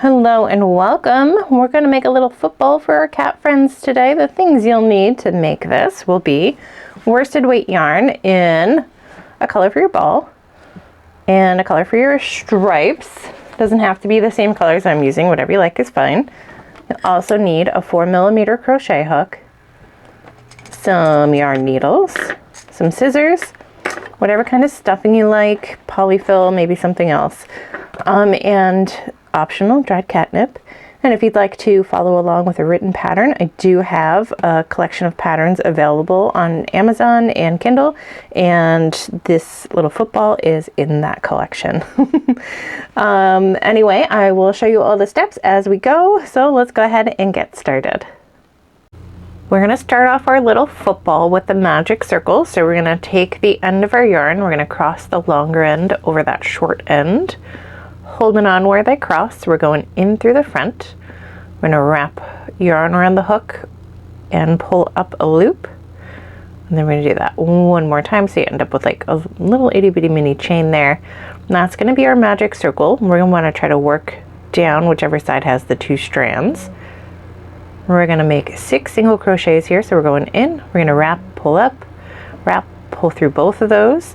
Hello and welcome. We're going to make a little football for our cat friends today. The things you'll need to make this will be worsted weight yarn in a color for your ball and a color for your stripes. Doesn't have to be the same colors I'm using, whatever you like is fine. You'll also need a 4mm crochet hook, some yarn needles, some scissors, whatever kind of stuffing you like, polyfill, maybe something else, and optional dried catnip. And if you'd like to follow along with a written pattern, I do have a collection of patterns available on Amazon and Kindle, and this little football is in that collection. Anyway, I will show you all the steps as we go, so let's go ahead and get started. We're going to start off our little football with the magic circle. So we're going to take the end of our yarn, we're going to cross the longer end over that short end, holding on where they cross. We're going in through the front. We're going to wrap yarn around the hook and pull up a loop, and then we're going to do that one more time so you end up with like a little itty bitty mini chain there. And that's going to be our magic circle. We're going to want to try to work down whichever side has the two strands. We're going to make 6 single crochets here. So we're going in, we're going to wrap, pull up, wrap, pull through both of those.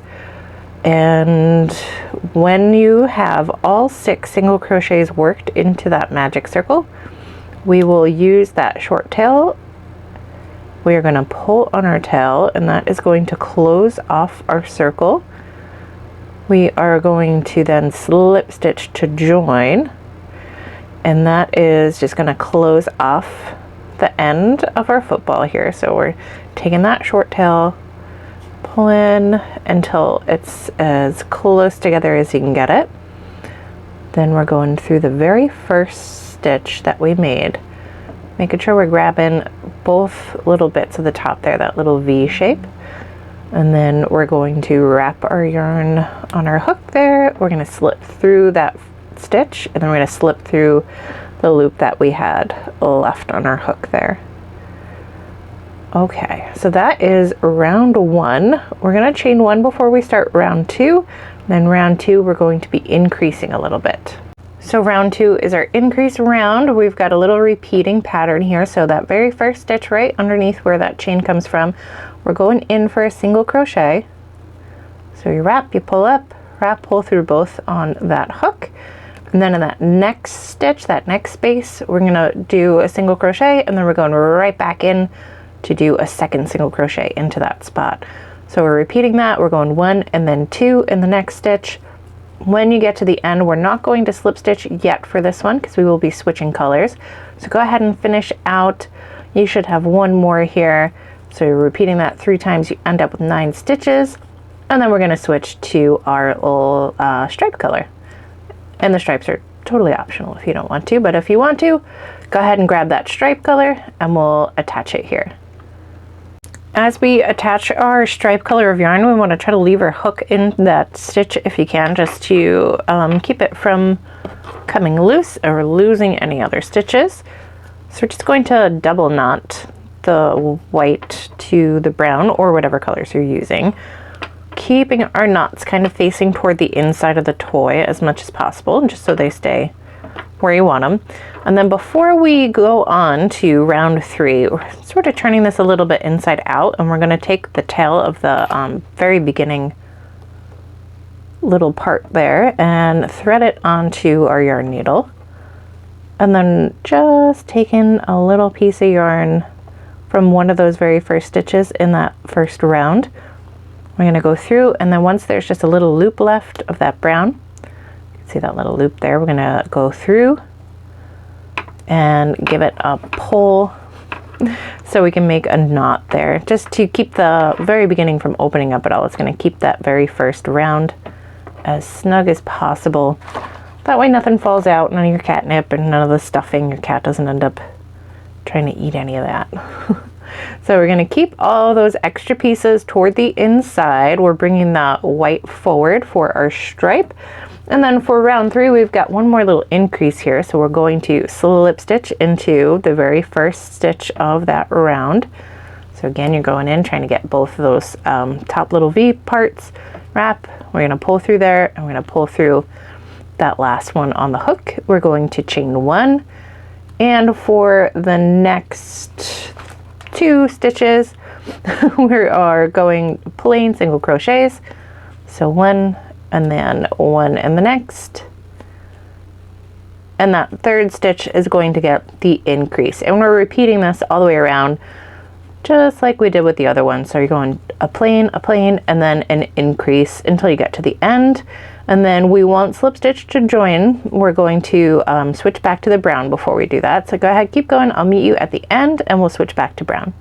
And when you have all 6 single crochets worked into that magic circle, we will use that short tail. We are going to pull on our tail, and that is going to close off our circle. We are going to then slip stitch to join, and that is just going to close off the end of our football here. So we're taking that short tail, pull in until it's as close together as you can get it. Then we're going through the very first stitch that we made, making sure we're grabbing both little bits of the top there, that little V shape. And then we're going to wrap our yarn on our hook there. We're going to slip through that stitch, and then we're going to slip through the loop that we had left on our hook there. Okay, so that is round 1. We're going to chain 1 before we start round 2. Then round 2 we're going to be increasing a little bit. So round 2 is our increase round. We've got a little repeating pattern here. So that very first stitch right underneath where that chain comes from, we're going in for a single crochet. So you wrap, you pull up, wrap, pull through both on that hook. And then in that next stitch, that next space, we're going to do a single crochet, and then we're going right back in to do a second single crochet into that spot. So we're repeating that. We're going 1 and then 2 in the next stitch. When you get to the end, we're not going to slip stitch yet for this one because we will be switching colors. So go ahead and finish out. You should have 1 more here. So you're repeating that 3 times. You end up with 9 stitches. And then we're going to switch to our little stripe color. And the stripes are totally optional if you don't want to, but if you want to, go ahead and grab that stripe color and we'll attach it here. As we attach our stripe color of yarn, we want to try to leave our hook in that stitch if you can, just to keep it from coming loose or losing any other stitches. So we're just going to double knot the white to the brown or whatever colors you're using, keeping our knots kind of facing toward the inside of the toy as much as possible, just so they stay where you want them. And then before we go on to round 3, we're sort of turning this a little bit inside out, and we're going to take the tail of the very beginning little part there and thread it onto our yarn needle. And then just taking a little piece of yarn from one of those very first stitches in that first round, we're going to go through, and then once there's just a little loop left of that brown, you can see that little loop there, we're going to go through and give it a pull so we can make a knot there, just to keep the very beginning from opening up at all. It's going to keep that very first round as snug as possible. That way nothing falls out, none of your catnip and none of the stuffing. Your cat doesn't end up trying to eat any of that. So we're going to keep all those extra pieces toward the inside. We're bringing the white forward for our stripe. And then for round 3, we've got 1 more little increase here. So we're going to slip stitch into the very first stitch of that round. So again, you're going in, trying to get both of those top little V parts. Wrap, we're going to pull through there, and we're going to pull through that last one on the hook, we're going to chain 1, and for the next 2 stitches we are going plain single crochets. So 1 and then 1 in the next, and that 3rd stitch is going to get the increase, and we're repeating this all the way around just like we did with the other one. So you're going a plain, and then an increase until you get to the end, and then we won't slip stitch to join. We're going to switch back to the brown before we do that. So go ahead, keep going. I'll meet you at the end and we'll switch back to brown.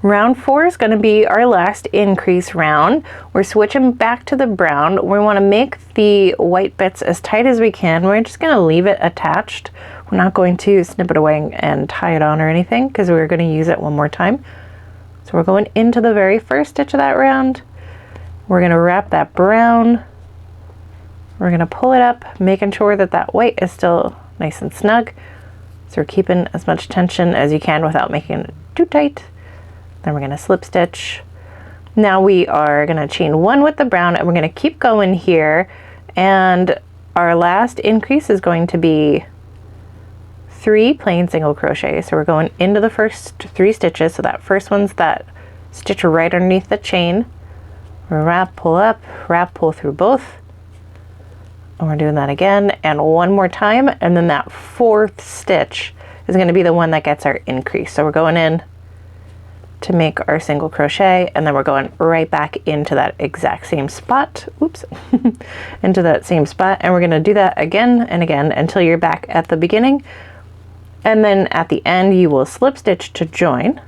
Round 4 is going to be our last increase round. We're switching back to the brown. We want to make the white bits as tight as we can. We're just going to leave it attached. We're not going to snip it away and tie it on or anything because we're going to use it one more time. So we're going into the very first stitch of that round. We're going to wrap that brown. We're going to pull it up, making sure that that white is still nice and snug. So we're keeping as much tension as you can without making it too tight. Then we're going to slip stitch. Now we are going to chain 1 with the brown, and we're going to keep going here, and our last increase is going to be 3 plain single crochets. So we're going into the first 3 stitches. So that first one's that stitch right underneath the chain. Wrap, pull up, wrap, pull through both, and we're doing that again and one more time, and then that 4th stitch is going to be the one that gets our increase. So we're going in to make our single crochet, and then we're going right back into that exact same spot, oops, into that same spot, and we're going to do that again and again until you're back at the beginning, and then at the end you will slip stitch to join.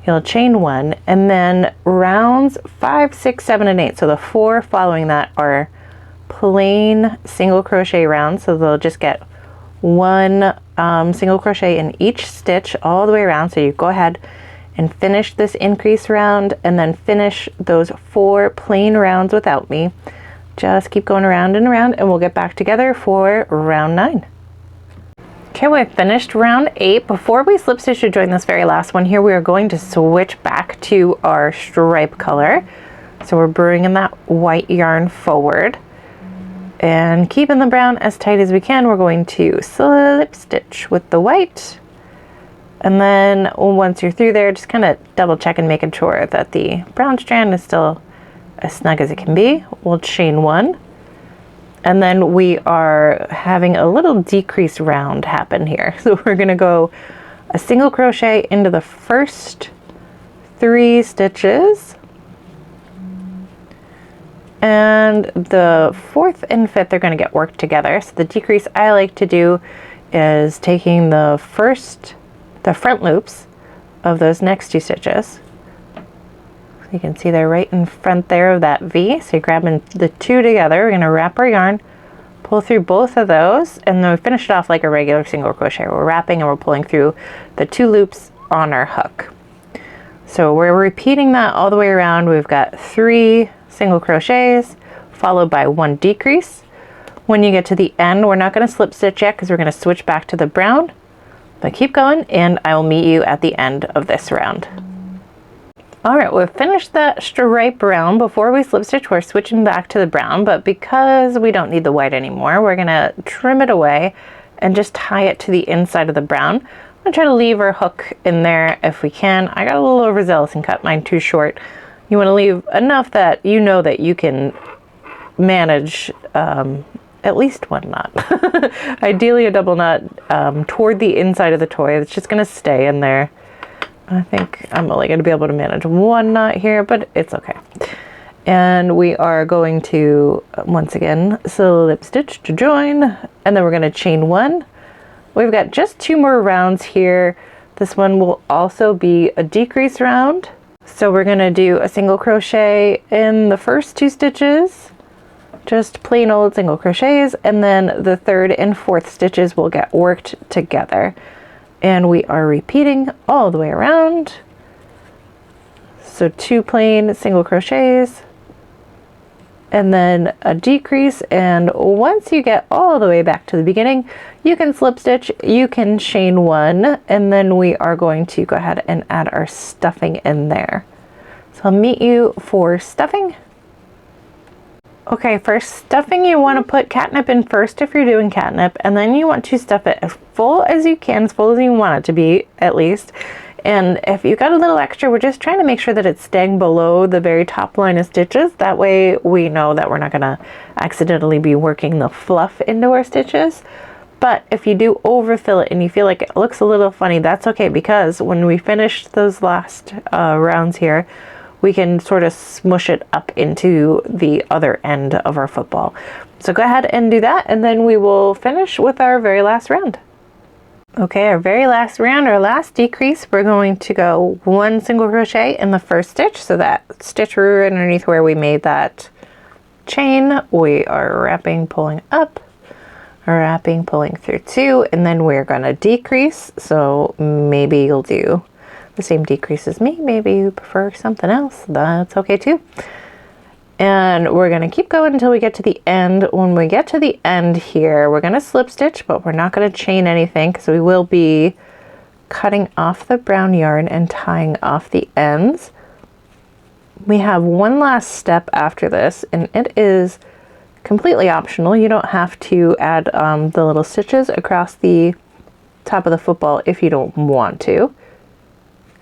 You'll chain 1, and then rounds 5, 6, 7, and 8, so the 4 following that are plain single crochet rounds, so they'll just get 1 single crochet in each stitch all the way around. So you go ahead and finish this increase round, and then finish those 4 plain rounds without me. Just keep going around and around, and we'll get back together for round 9. Okay, we've finished round 8. Before we slip stitch to join this very last one here, we are going to switch back to our stripe color. So we're bringing that white yarn forward and keeping the brown as tight as we can. We're going to slip stitch with the white. And then once you're through there, just kind of double check and making sure that the brown strand is still as snug as it can be. We'll chain 1. And then we are having a little decrease round happen here. So we're going to go a single crochet into the first 3 stitches. And the 4th and 5th are going to get worked together. So the decrease I like to do is taking the front loops of those next 2 stitches. So you can see they're right in front there of that V. So you're grabbing the 2 together. We're going to wrap our yarn, pull through both of those, and then we finish it off like a regular single crochet. We're wrapping and we're pulling through the 2 loops on our hook. So we're repeating that all the way around. We've got 3 single crochets followed by 1 decrease. When you get to the end, we're not going to slip stitch yet because we're going to switch back to the brown. But keep going, and I will meet you at the end of this round. All right, we've finished that stripe brown. Before we slip stitch, we're switching back to the brown, but because we don't need the white anymore, we're gonna trim it away and just tie it to the inside of the brown. I'm gonna try to leave our hook in there if we can. I got a little overzealous and cut mine too short. You wanna leave enough that you know that you can manage at least 1 knot. Ideally a double knot toward the inside of the toy. It's just gonna stay in there. I think I'm only gonna be able to manage 1 knot here, but it's okay. And we are going to, once again, slip stitch to join, and then we're gonna chain 1. We've got just 2 more rounds here. This one will also be a decrease round. So we're gonna do a single crochet in the first 2 stitches, just plain old single crochets, and then the 3rd and 4th stitches will get worked together. And we are repeating all the way around. So 2 plain single crochets, and then a decrease, and once you get all the way back to the beginning, you can slip stitch, you can chain 1, and then we are going to go ahead and add our stuffing in there. So I'll meet you for stuffing. Okay, for stuffing, you want to put catnip in first if you're doing catnip, and then you want to stuff it as full as you can, as full as you want it to be, at least. And if you got a little extra, we're just trying to make sure that it's staying below the very top line of stitches. That way we know that we're not going to accidentally be working the fluff into our stitches. But if you do overfill it and you feel like it looks a little funny, that's okay, because when we finish those last rounds here, we can sort of smush it up into the other end of our football. So go ahead and do that, and then we will finish with our very last round. Okay, our very last round, our last decrease, we're going to go 1 single crochet in the first stitch. So that stitch right underneath where we made that chain, we are wrapping, pulling up, wrapping, pulling through 2, and then we're going to decrease. So maybe you'll do the same decrease as me. Maybe you prefer something else. That's okay too. And we're going to keep going until we get to the end. When we get to the end here, we're going to slip stitch, but we're not going to chain anything because we will be cutting off the brown yarn and tying off the ends. We have one last step after this, and it is completely optional. You don't have to add the little stitches across the top of the football if you don't want to.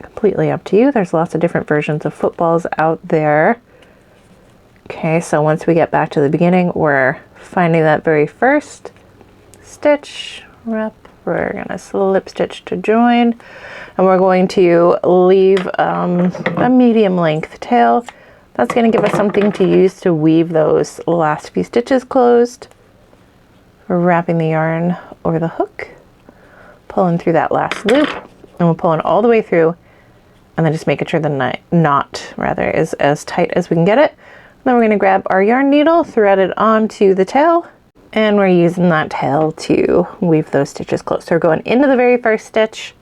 Completely up to you. There's lots of different versions of footballs out there. Okay, so once we get back to the beginning, we're finding that very first stitch, wrap, we're going to slip stitch to join, and we're going to leave a medium length tail. That's going to give us something to use to weave those last few stitches closed. We're wrapping the yarn over the hook, pulling through that last loop, and we're pulling all the way through, and then just making sure the knot is as tight as we can get it. And then we're going to grab our yarn needle, thread it onto the tail, and we're using that tail to weave those stitches close. So we're going into the very first stitch,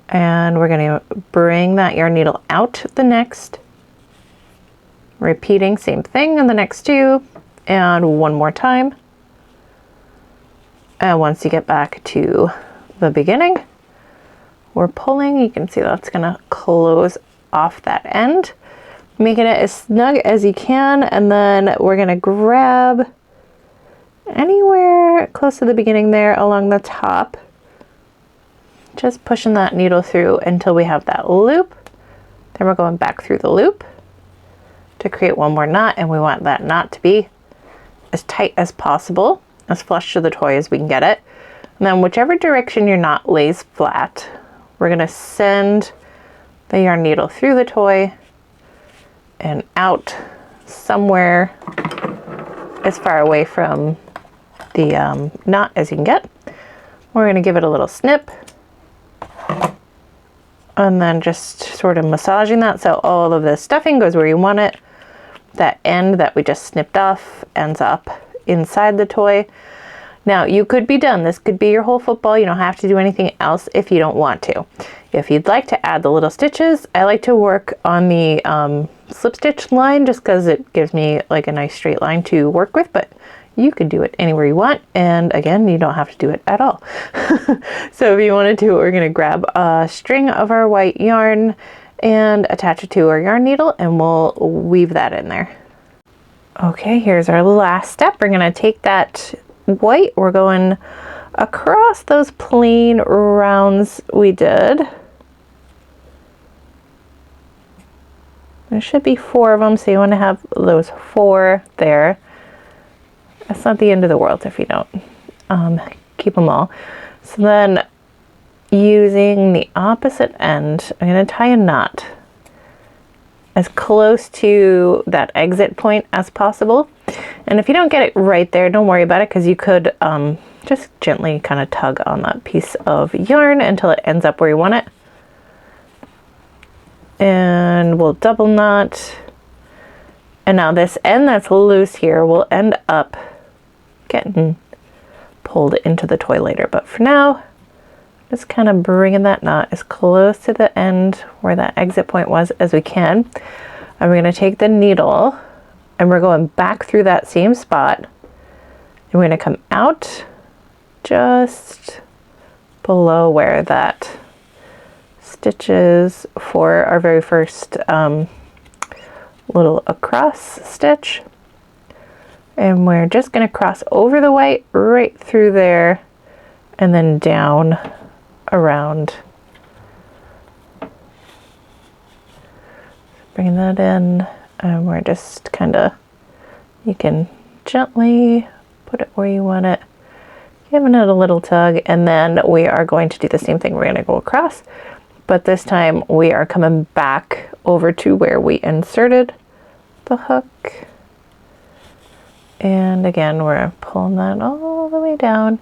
and we're going to bring that yarn needle out the next, repeating same thing in the next 2, and one more time. And once you get back to the beginning, we're pulling. You can see that's going to close off that end, making it as snug as you can, and then we're going to grab anywhere close to the beginning there along the top, just pushing that needle through until we have that loop. Then we're going back through the loop to create one more knot, and we want that knot to be as tight as possible, as flush to the toy as we can get it. And then whichever direction your knot lays flat, we're going to send the yarn needle through the toy and out somewhere as far away from the knot as you can get. We're going to give it a little snip, and then just sort of massaging that so all of the stuffing goes where you want it. That end that we just snipped off ends up inside the toy. Now, you could be done. This could be your whole football. You don't have to do anything else if you don't want to. If you'd like to add the little stitches, I like to work on the slip stitch line just because it gives me like a nice straight line to work with, but you could do it anywhere you want. And again, you don't have to do it at all. So if you wanted to, we're going to grab a string of our white yarn and attach it to our yarn needle, and we'll weave that in there. Okay, here's our last step. We're going to take that white, we're going across those plain rounds we did. There should be 4 of them, so you want to have those 4 there. That's not the end of the world if you don't keep them all. So then, using the opposite end, I'm going to tie a knot as close to that exit point as possible. And if you don't get it right there, don't worry about it, because you could just gently kind of tug on that piece of yarn until it ends up where you want it. And we'll double knot. And now this end that's loose here will end up getting pulled into the toy later. But for now, just kind of bringing that knot as close to the end where that exit point was as we can. And we're going to take the needle, and we're going back through that same spot, and we're going to come out just below where that stitch is for our very first little across stitch. And we're just going to cross over the white right through there and then down around. Bring that in, and we're just kind of, you can gently put it where you want it, giving it a little tug, and then we are going to do the same thing. We're going to go across, but this time we are coming back over to where we inserted the hook. And again, we're pulling that all the way down.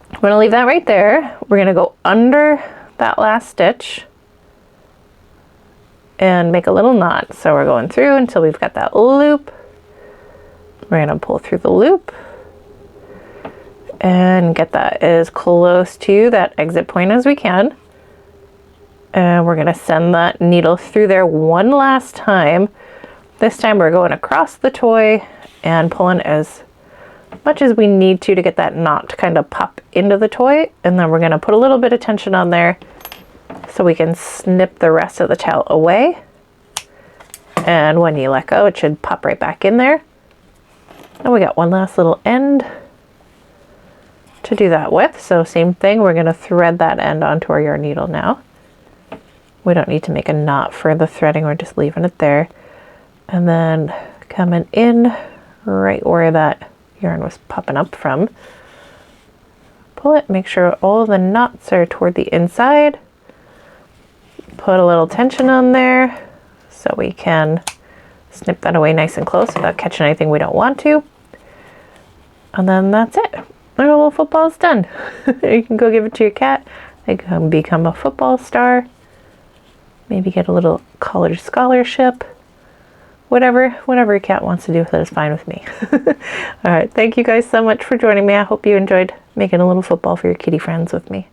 I'm going to leave that right there. We're going to go under that last stitch and make a little knot. So we're going through until we've got that loop. We're going to pull through the loop and get that as close to that exit point as we can. And we're going to send that needle through there one last time. This time we're going across the toy and pulling as much as we need to get that knot to kind of pop into the toy. And then we're going to put a little bit of tension on there so we can snip the rest of the tail away. And when you let go, it should pop right back in there. And we got one last little end to do that with. So same thing, we're going to thread that end onto our yarn needle now. We don't need to make a knot for the threading, we're just leaving it there. And then coming in right where that yarn was popping up from. Pull it, make sure all of the knots are toward the inside. Put a little tension on there so we can snip that away nice and close without catching anything we don't want to. And then that's it. Our little football is done. You can go give it to your cat. They can become a football star. Maybe get a little college scholarship. Whatever your cat wants to do with it is fine with me. All right, thank you guys so much for joining me. I hope you enjoyed making a little football for your kitty friends with me.